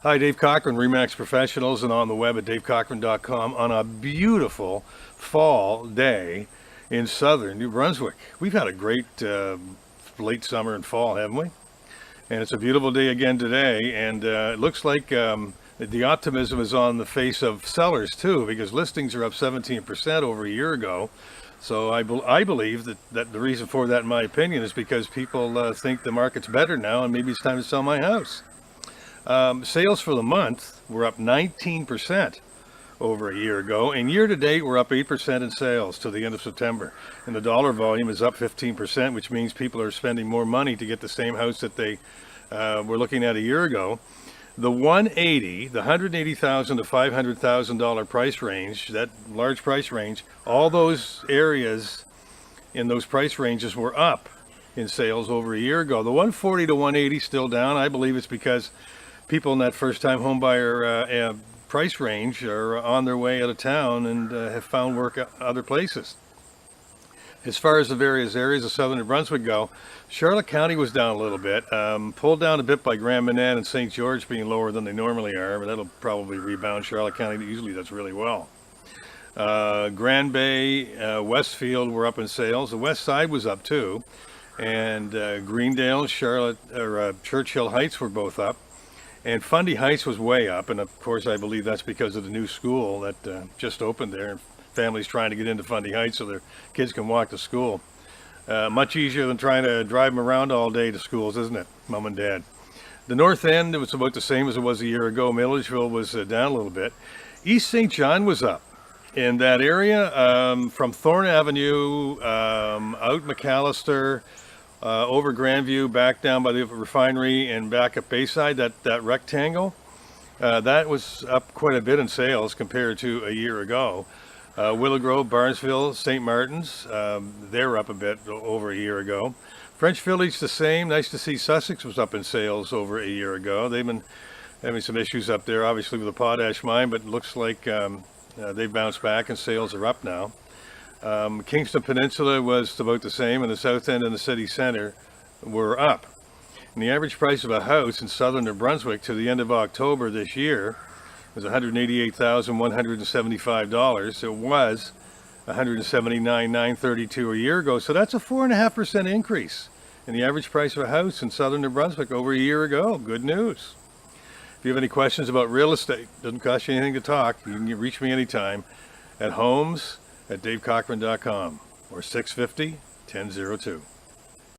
Hi, Dave Cochrane, Remax Professionals, and on the web at davecochrane.com on a beautiful fall day in southern New Brunswick. We've had a great late summer and fall, haven't we? And it's a beautiful day again today, and it looks like the optimism is on the face of sellers too, because listings are up 17% over a year ago. So I believe that the reason for that, in my opinion, is because people think the market's better now and maybe it's time to sell my house. Sales for the month were up 19% over a year ago, and year to date we're up 8% in sales to the end of September. And the dollar volume is up 15%, which means people are spending more money to get the same house that they were looking at a year ago. The $180,000 to $500,000 price range, that large price range, all those areas in those price ranges were up in sales over a year ago. The 140 to 180 still down. I believe it's because people in that first-time home buyer price range are on their way out of town and have found work at other places. As far as the various areas of southern New Brunswick go, Charlotte County was down a little bit, pulled down a bit by Grand Manan and St. George being lower than they normally are, but that'll probably rebound. Charlotte County usually does really well. Grand Bay, Westfield were up in sales. The west side was up too, and Greendale, Churchill Heights were both up. And Fundy Heights was way up, and of course I believe that's because of the new school that just opened there, and families trying to get into Fundy Heights so their kids can walk to school. Much easier than trying to drive them around all day to schools, isn't it, Mom and Dad? The north end, it was about the same as it was a year ago. Milledgeville was down a little bit. East St. John was up. In that area, from Thorne Avenue, out McAllister, over Grandview, back down by the refinery, and back up Bayside, that rectangle, that was up quite a bit in sales compared to a year ago. Willow Grove, Barnesville, St. Martin's, they're up a bit over a year ago. French Village the same. Nice to see Sussex was up in sales over a year ago. They've been having some issues up there, obviously with the potash mine, but it looks like they've bounced back and sales are up now. Kingston Peninsula was about the same, and the south end and the city center were up. And the average price of a house in southern New Brunswick to the end of October this year was $188,175. It was $179,932 a year ago. So that's a 4.5% increase in the average price of a house in southern New Brunswick over a year ago. Good news. If you have any questions about real estate, doesn't cost you anything to talk. You can reach me anytime at homes@davecochrane.com or 650-1002.